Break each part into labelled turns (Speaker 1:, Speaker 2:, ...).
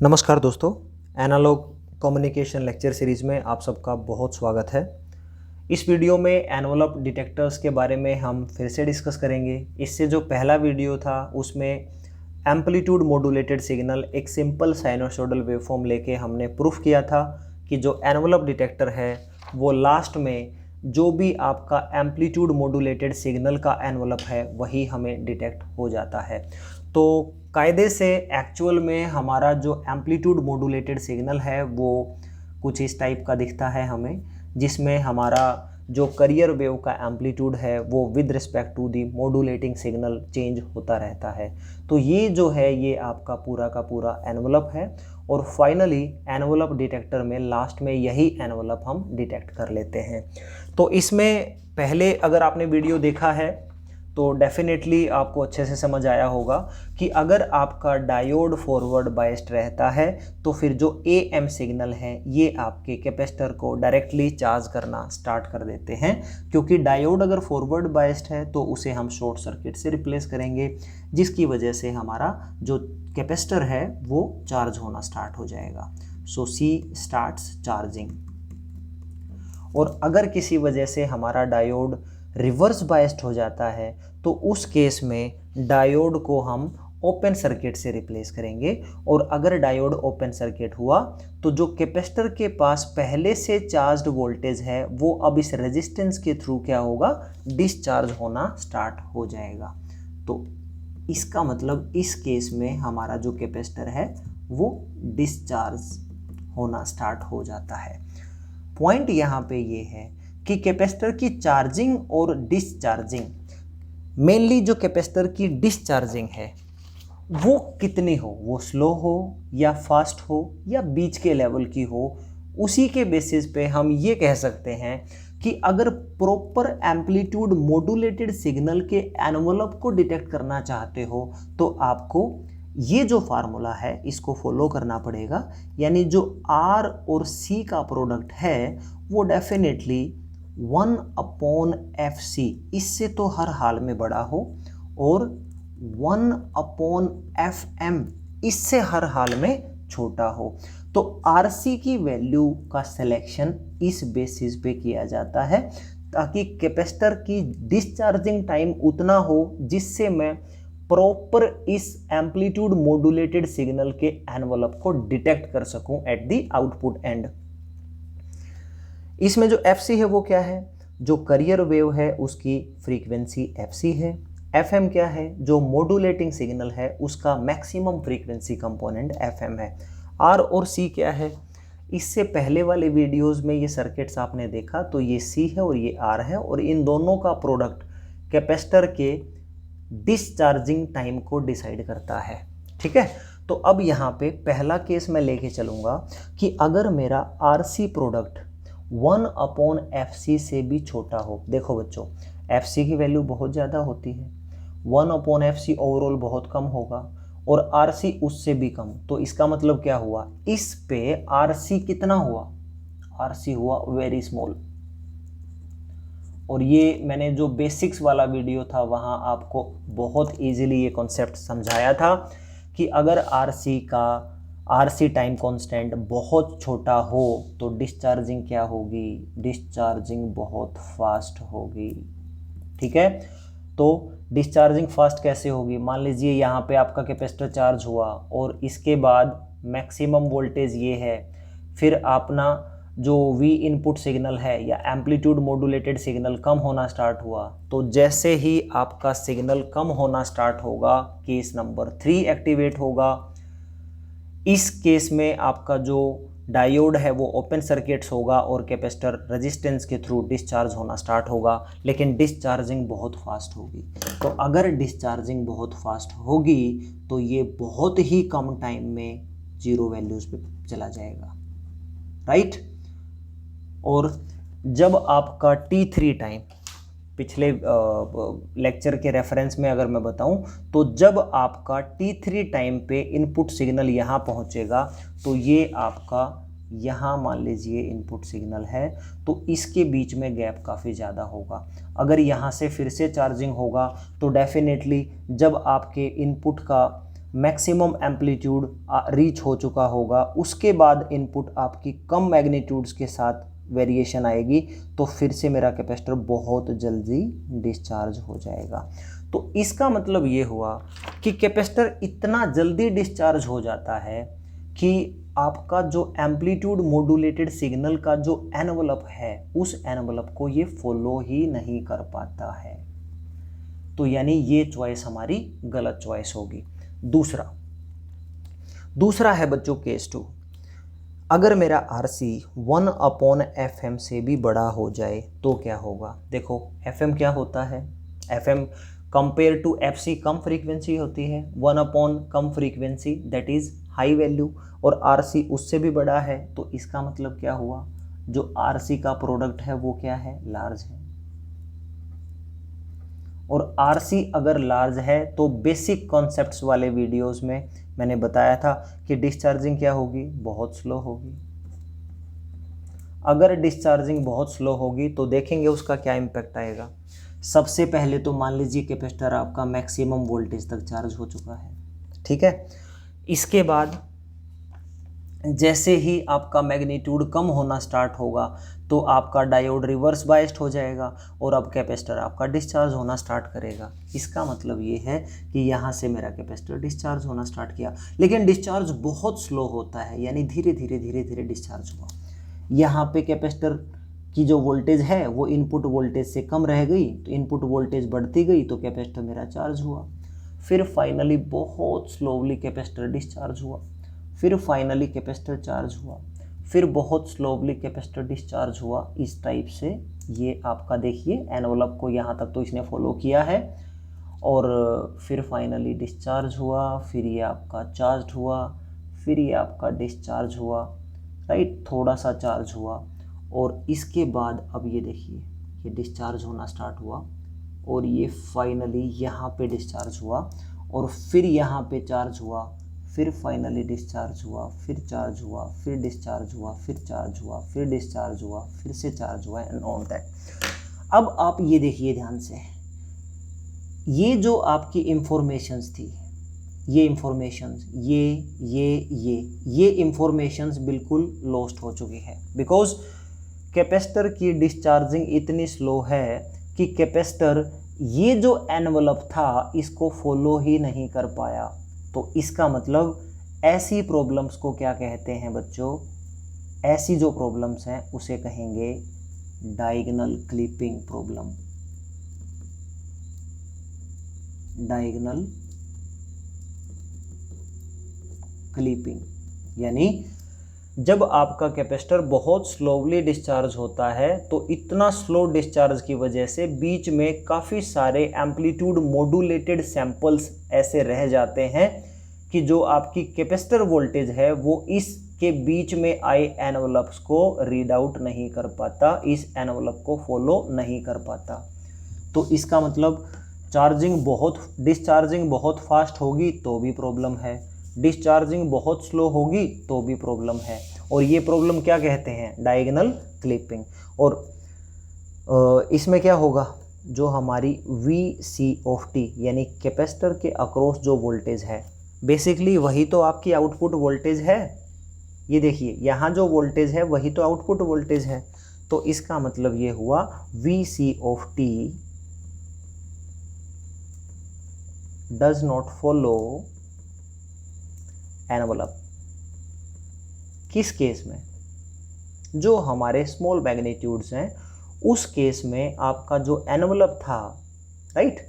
Speaker 1: नमस्कार दोस्तों, analogue communication lecture series में आप सबका बहुत स्वागत है। इस वीडियो में एनवलप डिटेक्टर्स के बारे में हम फिर से डिस्कस करेंगे। इससे जो पहला वीडियो था उसमें एम्पलीट्यूड मॉड्यूलेटेड सिग्नल एक सिंपल साइनोसॉइडल वेवफॉर्म लेके हमने प्रूफ किया था कि जो एनवलप डिटेक्टर है वो लास्ट में जो भी आपका एम्पलीट्यूड मॉड्यूलेटेड सिग्नल का एनवलप है वही हमें डिटेक्ट हो जाता है। तो कायदे से एक्चुअल में हमारा जो एम्पलीट्यूड मॉड्यूलेटेड सिग्नल है वो कुछ इस टाइप का दिखता है हमें, जिसमें हमारा जो करियर वेव का एम्पलीट्यूड है वो with respect to the modulating signal change होता रहता है। तो ये जो है ये आपका पूरा का पूरा एनवलप है और फाइनली एनवलप डिटेक्टर में लास्ट में यही एनवलप हम डिटेक्ट कर लेते हैं। तो इसमें पहले अगर आपने वीडियो देखा है तो डेफिनेटली आपको अच्छे से समझ आया होगा कि अगर आपका डायोड फॉरवर्ड बायस्ड रहता है तो फिर जो AM सिग्नल है ये आपके कैपेसिटर को डायरेक्टली चार्ज करना स्टार्ट कर देते हैं, क्योंकि डायोड अगर फॉरवर्ड बायस्ड है तो उसे हम शॉर्ट सर्किट से रिप्लेस करेंगे, जिसकी वजह से हमारा जो कैपेसिटर है वो चार्ज होना स्टार्ट हो जाएगा। सो C स्टार्ट्स चार्जिंग। और अगर किसी वजह से हमारा डायोड रिवर्स बायस्ड हो जाता है तो उस केस में डायोड को हम ओपन सर्किट से रिप्लेस करेंगे। और अगर डायोड ओपन सर्किट हुआ तो जो कैपेसिटर के पास पहले से चार्ज्ड वोल्टेज है वो अब इस रेजिस्टेंस के थ्रू क्या होगा, डिस्चार्ज होना स्टार्ट हो जाएगा। तो इसका मतलब इस केस में हमारा जो कैपेसिटर है वो डिस्चार्ज होना स्टार्ट हो जाता है। पॉइंट यहाँ पे ये है कि कैपेसिटर की चार्जिंग और डिस्चार्जिंग, मेनली जो कैपेसिटर की डिस्चार्जिंग है वो कितनी हो, वो स्लो हो या फास्ट हो या बीच के लेवल की हो, उसी के बेसिस पे हम ये कह सकते हैं कि अगर प्रॉपर एम्पलीट्यूड मॉड्यूलेटेड सिग्नल के एनवलप को डिटेक्ट करना चाहते हो तो आपको ये जो फार्मूला है इसको फॉलो करना पड़ेगा। यानी जो R और C का प्रोडक्ट है वो डेफिनेटली 1/FC इससे तो हर हाल में बड़ा हो और 1/FM इससे हर हाल में छोटा हो। तो RC की वैल्यू का सिलेक्शन इस बेसिस पे किया जाता है ताकि कैपेसिटर की डिस्चार्जिंग टाइम उतना हो जिससे मैं प्रॉपर इस एम्पलीट्यूड मॉड्यूलेटेड सिग्नल के एनवलप को डिटेक्ट कर सकूं एट द आउटपुट एंड। इसमें जो FC है वो क्या है, जो करियर वेव है उसकी फ्रीक्वेंसी FC है। FM क्या है, जो मॉड्यूलेटिंग सिग्नल है उसका मैक्सिमम फ्रीक्वेंसी कंपोनेंट FM है। R और C क्या है, इससे पहले वाले वीडियोस में ये सर्किट्स आपने देखा तो ये C है और ये R है और इन दोनों का प्रोडक्ट कैपेसिटर के डिस्चार्जिंग टाइम को डिसाइड करता है। ठीक है, तो अब यहाँ पे पहला केस मैं लेके चलूँगा कि अगर मेरा RC प्रोडक्ट 1/FC से भी छोटा हो। देखो बच्चों, FC की वैल्यू बहुत ज़्यादा होती है, 1/FC ओवरऑल बहुत कम होगा और RC उससे भी कम। तो इसका मतलब क्या हुआ, इस पे RC कितना हुआ, RC हुआ वेरी स्मॉल। और ये मैंने जो बेसिक्स वाला वीडियो था वहाँ आपको बहुत इजीली ये कॉन्सेप्ट समझाया था कि अगर RC टाइम कांस्टेंट बहुत छोटा हो तो डिस्चार्जिंग क्या होगी, डिस्चार्जिंग बहुत फास्ट होगी। ठीक है, तो डिस्चार्जिंग फास्ट कैसे होगी, मान लीजिए यहाँ पे आपका कैपेसिटर चार्ज हुआ और इसके बाद मैक्सिमम वोल्टेज ये है, फिर अपना जो V इनपुट सिग्नल है या एम्पलीट्यूड मॉड्यूलेटेड सिग्नल कम होना स्टार्ट हुआ। तो जैसे ही आपका सिग्नल कम होना स्टार्ट होगा केस नंबर 3 एक्टिवेट होगा। इस केस में आपका जो डायोड है वो ओपन सर्किट्स होगा और कैपेसिटर रेजिस्टेंस के थ्रू डिस्चार्ज होना स्टार्ट होगा, लेकिन डिस्चार्जिंग बहुत फास्ट होगी। तो अगर डिस्चार्जिंग बहुत फास्ट होगी तो ये बहुत ही कम टाइम में जीरो वैल्यूज पे चला जाएगा, राइट। और जब आपका T3 टाइम, पिछले लेक्चर के रेफरेंस में अगर मैं बताऊं तो जब आपका T3 टाइम पे इनपुट सिग्नल यहाँ पहुँचेगा तो ये आपका यहाँ मान लीजिए इनपुट सिग्नल है तो इसके बीच में गैप काफ़ी ज़्यादा होगा। अगर यहाँ से फिर से चार्जिंग होगा तो डेफिनेटली जब आपके इनपुट का मैक्सिमम एम्पलीट्यूड रीच हो चुका होगा, उसके बाद इनपुट आपकी कम मैग्नीट्यूड्स के साथ वेरिएशन आएगी, तो फिर से मेरा कैपेसिटर बहुत जल्दी डिस्चार्ज हो जाएगा। तो इसका मतलब ये हुआ कि कैपेसिटर इतना जल्दी डिस्चार्ज हो जाता है कि आपका जो एम्पलीट्यूड मॉड्यूलेटेड सिग्नल का जो एनवलप है, उस एनवलप को ये फॉलो ही नहीं कर पाता है। तो यानी ये चॉइस हमारी गलत चॉइस होगी। दूसरा है बच्चों केस 2। अगर मेरा RC 1/FM से भी बड़ा हो जाए तो क्या होगा? देखो FM क्या होता है? FM कंपेयर टू FC कम फ्रीक्वेंसी होती है, 1/ कम frequency that is high value, और RC उससे भी बड़ा है। तो इसका मतलब क्या हुआ? जो RC का प्रोडक्ट है वो क्या है? लार्ज है। और RC अगर लार्ज है तो बेसिक कॉन्सेप्ट्स वाले वीडियोस में मैंने बताया था कि डिस्चार्जिंग क्या होगी? बहुत स्लो होगी। अगर डिस्चार्जिंग बहुत स्लो होगी तो देखेंगे उसका क्या इम्पैक्ट आएगा। सबसे पहले तो मान लीजिए कैपेसिटर आपका मैक्सिमम वोल्टेज तक चार्ज हो चुका है, ठीक है। इसके बाद जैसे ही आपका मैग्नीट्यूड कम होना स्टार्ट होगा तो आपका डायोड रिवर्स बायस्ड हो जाएगा और अब कैपेसिटर आपका डिस्चार्ज होना स्टार्ट करेगा। इसका मतलब ये है कि यहाँ से मेरा कैपेसिटर डिस्चार्ज होना स्टार्ट किया, लेकिन डिस्चार्ज बहुत स्लो होता है, यानी धीरे धीरे डिस्चार्ज हुआ। यहाँ पे कैपेसिटर की जो वोल्टेज है वो इनपुट वोल्टेज से कम रह गई, तो इनपुट वोल्टेज बढ़ती गई तो कैपेसिटर मेरा चार्ज हुआ। फिर फाइनली बहुत स्लोली कैपेसिटर डिस्चार्ज हुआ, फिर फाइनली कैपेसिटर चार्ज हुआ, फिर बहुत स्लोली कैपेसिटर डिस्चार्ज हुआ। इस टाइप से ये आपका देखिए एनवलप को यहाँ तक तो इसने फॉलो किया है, और फिर फाइनली डिस्चार्ज हुआ, फिर ये आपका चार्ज हुआ, फिर ये आपका डिस्चार्ज हुआ, राइट, थोड़ा सा चार्ज हुआ, और इसके बाद अब ये देखिए ये डिस्चार्ज होना स्टार्ट हुआ, और ये फाइनली यहाँ पे डिस्चार्ज हुआ, और फिर यहाँ पे चार्ज हुआ, फिर फाइनली डिस्चार्ज हुआ, फिर चार्ज हुआ, फिर डिस्चार्ज हुआ, फिर चार्ज हुआ, फिर डिस्चार्ज हुआ, फिर से चार्ज हुआ, एंड ऑन दैट। अब आप ये देखिए ध्यान से, ये जो आपकी इंफॉर्मेशंस थी, ये इंफॉर्मेशंस, ये इंफॉर्मेशंस बिल्कुल लॉस्ट हो चुकी है, बिकॉज कैपेसिटर की डिस्चार्जिंग इतनी स्लो है कि कैपेसिटर ये जो एनवलप था इसको फॉलो ही नहीं कर पाया। तो इसका मतलब ऐसी प्रॉब्लम्स को क्या कहते हैं बच्चों? ऐसी जो प्रॉब्लम्स हैं उसे कहेंगे diagonal clipping problem. Diagonal clipping यानी जब आपका कैपेसिटर बहुत स्लोली डिस्चार्ज होता है तो इतना स्लो डिस्चार्ज की वजह से बीच में काफ़ी सारे एम्पलीट्यूड मॉड्यूलेटेड सैंपल्स ऐसे रह जाते हैं कि जो आपकी कैपेसिटर वोल्टेज है वो इसके बीच में आए एनवलप्स को रीड आउट नहीं कर पाता, इस एनवलप को फॉलो नहीं कर पाता। तो इसका मतलब डिस्चार्जिंग बहुत फास्ट होगी तो भी प्रॉब्लम है, डिस्चार्जिंग बहुत स्लो होगी तो भी प्रॉब्लम है, और ये प्रॉब्लम क्या कहते हैं? Diagonal clipping. और इसमें क्या होगा? जो हमारी VC यानी कैपेसिटर के अक्रॉस जो वोल्टेज है, बेसिकली वही तो आपकी आउटपुट वोल्टेज है। ये देखिए यहाँ जो वोल्टेज है वही तो आउटपुट वोल्टेज है। तो इसका मतलब ये हुआ VC does not follow envelope. किस केस में? जो हमारे स्मॉल मैग्नीट्यूड्स हैं उस केस में आपका जो एनवलप था, राइट,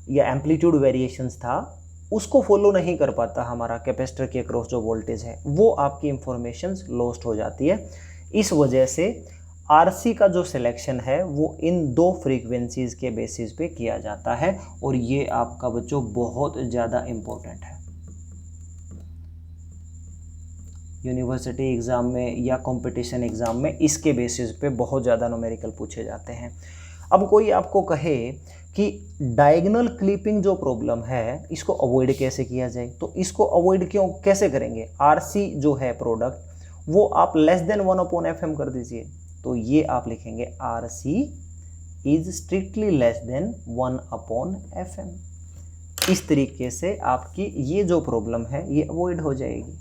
Speaker 1: या एम्पलीट्यूड वेरिएशंस था, उसको फॉलो नहीं कर पाता हमारा कैपेसिटर के अक्रॉस जो वोल्टेज है, वो आपकी इंफॉर्मेशंस लॉस्ट हो जाती है। इस वजह से RC का जो सिलेक्शन है वो इन दो फ्रीक्वेंसीज के बेसिस पे किया जाता है, और ये आपका बच्चों बहुत ज़्यादा इम्पोर्टेंट है। यूनिवर्सिटी एग्ज़ाम में या कंपटीशन एग्ज़ाम में इसके बेसिस पे बहुत ज़्यादा न्यूमेरिकल पूछे जाते हैं। अब कोई आपको कहे कि डायगोनल क्लिपिंग जो प्रॉब्लम है इसको अवॉइड कैसे किया जाए, तो इसको अवॉइड कैसे करेंगे? RC जो है प्रोडक्ट वो आप लेस देन 1/FM कर दीजिए। तो ये आप लिखेंगे RC is strictly less than 1/FM। इस तरीके से आपकी ये जो प्रॉब्लम है ये अवॉइड हो जाएगी,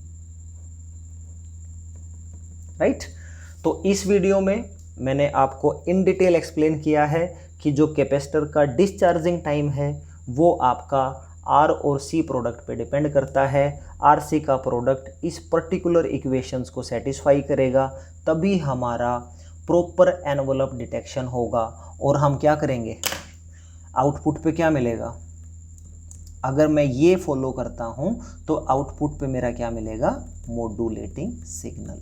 Speaker 1: राइट। तो इस वीडियो में मैंने आपको इन डिटेल एक्सप्लेन किया है कि जो कैपेसिटर का डिस्चार्जिंग टाइम है वो आपका आर और सी प्रोडक्ट पे डिपेंड करता है। आर सी का प्रोडक्ट इस पर्टिकुलर इक्वेशंस को सेटिस्फाई करेगा, तभी हमारा प्रॉपर एनवलप डिटेक्शन होगा। और हम क्या करेंगे, आउटपुट पे क्या मिलेगा, अगर मैं ये फॉलो करता हूं तो आउटपुट पे मेरा क्या मिलेगा, modulating signal,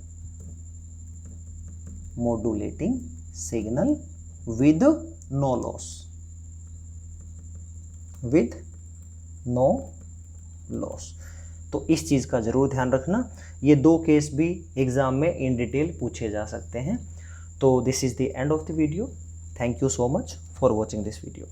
Speaker 1: modulating signal with no loss, with no loss. तो इस चीज़ का ज़रूर ध्यान रखना, ये दो केस भी एग्ज़ाम में इन डिटेल पूछे जा सकते हैं। तो this is the end of the video. Thank you so much for watching this video.